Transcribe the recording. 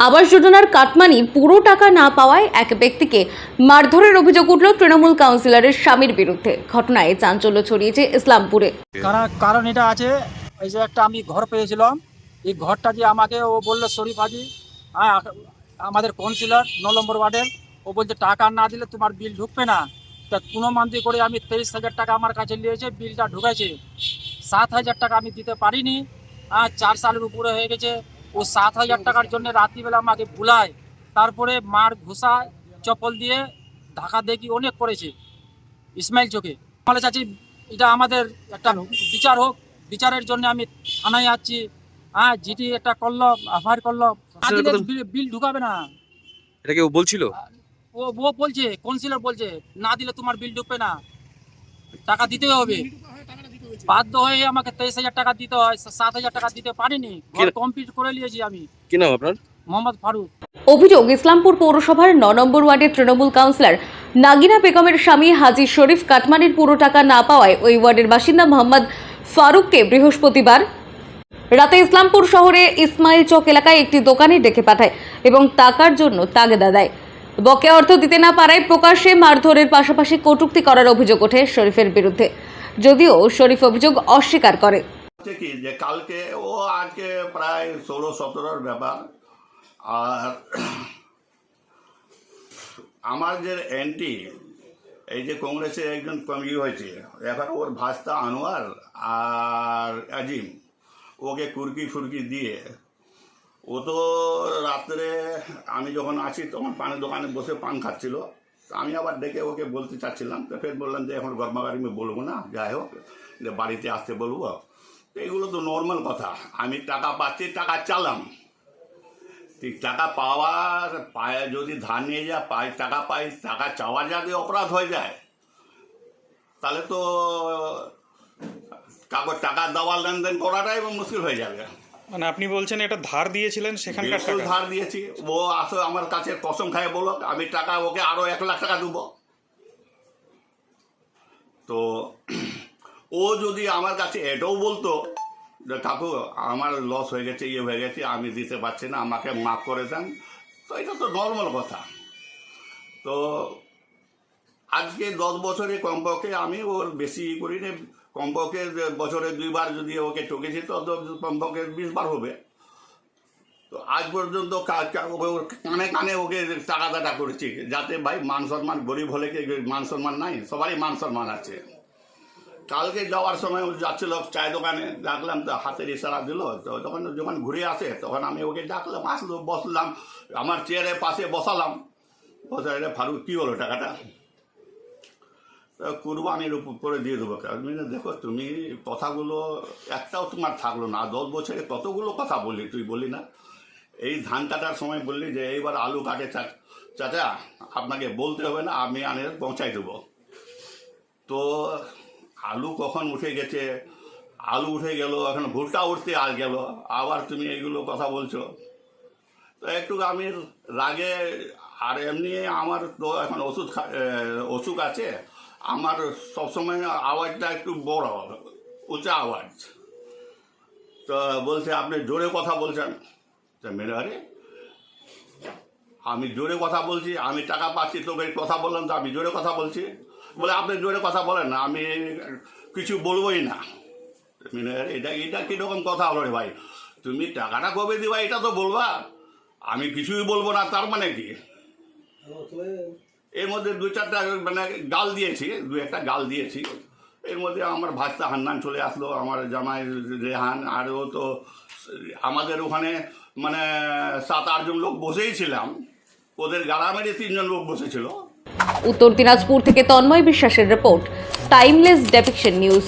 আবাস যোজনার কাটমানি পুরো টাকা না পাওয়ায় এক ব্যক্তিকে মারধরের অভিযোগ উঠল তৃণমূল কাউন্সিলরের স্বামীর বিরুদ্ধে। ঘটনায় চাঞ্চল্য ছড়িয়েছে ইসলামপুরে। কারণ এটা আছে, এই যে একটা আমি ঘর পেয়েছিলাম, এই ঘরটা যে আমাকে ও বললো শরীফ হাজি, হ্যাঁ, আমাদের কাউন্সিলর 9 নম্বর ওয়ার্ডের, ও বলছে টাকা না দিলে তোমার বিল ঢুকবে না। তা কোনো মান্তি করে আমি 23,000 টাকা আমার কাছে নিয়েছে, বিলটা ঢুকেছে। 7,000 টাকা আমি দিতে পারিনি। 4 সালের উপরে হয়ে গেছে। ও 7,000 টাকার জন্য রাত্রিবেলা আমাকে বুলায়, তারপরে মার ঘুষা চপল দিয়ে ধাক্কা দেখি অনেক করেছে ইসমাইল চোখে। বলে চাচ্ছি এটা আমাদের একটা বিচার হোক, বিচারের জন্য আমি থানায় যাচ্ছি। জিটি একটা করলো, এফআইআর করলো, বিল ঢুকাবে না। এটা কেউ বলছিল? ও বলছে, কাউন্সিলর বলছে না দিলে তোমার বিল ঢুকবে না, টাকা দিতে হবে। বাধ্য হয়ে আমাকে 23,000 টাকা দিতে হয়, 7,000 টাকা দিতে পারিনি। কমপ্লিট করে নিয়েছি আমি। কি নাম আপনার? মোহাম্মদ ফারুক। অভিযোগ, ইসলামপুর পৌরসভার 9 নম্বর ওয়ার্ডের তৃণমূল কাউন্সিলর নাগিনা বেগমের স্বামী হাজি শরীফ কাটমানির পুরো টাকা না পাওয়ায় ওই ওয়ার্ডের বাসিন্দা মোহাম্মদ ফারুককে বৃহস্পতিবার রাতে ইসলামপুর শহরে ইসমাইল চক এলাকায় একটি দোকানে ডেকে পাঠায় এবং টাকার জন্য তাগিদ দেয়। বকেয়া অর্থ দিতে না পারায় প্রকাশ্যে মারধরের পাশাপাশি কটূক্তি করার অভিযোগ ওঠে শরীফের বিরুদ্ধে, যদিও শরীফ অভিযোগ অস্বীকার করে। কি যে কালকে ও আজকে প্রায় 16-17 ব্যাপার। আর আমার যে এন্টি, এই যে কংগ্রেসের একজন কমিটি হয়েছে, এখন ওর ভাস্তা আনোয়ার আর আজিম ওকে কুরকি ফুরকি দিয়ে, ও তো রাত্রে আমি যখন আসি তখন পানের দোকানে বসে পান খাচ্ছিল। আমি আবার ডেকে ওকে বলতে চাচ্ছিলাম, তো ফের বললাম যে এখন গরমাগরমি বলবো না, যাই হোক যে বাড়িতে আসতে বলবো। এগুলো তো নর্মাল কথা। আমি টাকা পাচ্ছি, টাকা চালাম, ঠিক টাকা পাওয়ার পায়ে যদি ধার নিয়ে যা টাকা পাই, টাকা চাওয়া যদি অপরাধ হয়ে যায় তাহলে তো কাগজ টাকা দেওয়ার লেনদেন করাটাই মুশকিল হয়ে যাবে। মানে আপনি বলছেন এটা ধার দিয়েছিলেন, সেখানকার টাকা ধার দিয়েছি। ও আসো আমার কাছে কসম খায় বলো আমি টাকা ওকে আরো 1 লাখ টাকা দেবো। তো ও যদি আমার কাছে এটাও বলতো যে কাকু আমার লস হয়ে গেছে, ইয়ে হয়ে গেছে, আমি দিতে পারছি না, আমাকে মাফ করে দেন, তো এটা তো নর্মাল কথা। তো আজকে 10 বছরে কমপক্ষে আমি ওর বেশি করি না, কমপক্ষে বছরে 2 বার যদি ওকে ঠকেছি তো কমপক্ষে 20 বার হবে। তো আজ পর্যন্ত কানে কানে ওকে টাকা দাটা করেছি, যাতে ভাই মান সম্মান, গরিব হলে কি মান সম্মান নাই? সবারই মান সম্মান আছে। কালকে যাওয়ার সময় যাচ্ছিল চায় দোকানে, ডাকলাম তো হাতের ইশারা দিল, তো তখন যখন ঘুরে আসে তখন আমি ওকে ডাকলাম, আসলো, বসলাম, আমার চেয়ারের পাশে বসালাম। বসে ফারুক কী হলো টাকাটা? কুরবানির উপরে দিয়ে দেবো। আমি দেখো তুমি কথাগুলো একটাও তোমার থাকলো না, 10 বছরে কতগুলো কথা বললি, তুই বললি না? এই ধান কাটার সময় বললি যে এইবার আলু কাটে চাচা, আপনাকে বলতে হবে না, আমি আনে পৌঁছাই দেবো। তো আলু কখন উঠে গেছে, আলু উঠে গেল, এখন ভুট্টা উঠতে আজ গেল, আবার তুমি এইগুলো কথা বলছো। তো একটু আমি রাগে, আর এমনি আমার তো এখন অসুখ আছে, আমার সবসময় আওয়াজটা একটু বড়, উঁচা আওয়াজ। তো বলছে আপনি জোরে কথা বলছেন। তো মেরে আরে আমি জোরে কথা বলছি, আমি টাকা পাচ্ছি, তোকে কথা বললাম তো আমি জোরে কথা বলছি। বলে আপনি জোরে কথা বলেন না, আমি কিছু বলবোই না। এটা কীরকম কথা হলো রে ভাই? তুমি টাকাটা কবে দিবা এটা তো বলবা, আমি কিছুই বলবো না, তার মানে কি? এর মধ্যে 2-4টা মানে গাল দিয়েছি, 2-1টা গাল দিয়েছি। এর মধ্যে আমার ভাস্তা হান্নান চলে আসলো, আমার জামাই রেহান, আর ও তো আমাদের ওখানে মানে 7-8 জন লোক বসেই ছিলাম, ওদের গ্রামেরই 3 জন লোক বসেছিল। উত্তর দিনাজপুর থেকে তন্ময় বিশ্বাসের রিপোর্ট, টাইমলেস ডেপিকশন নিউজ।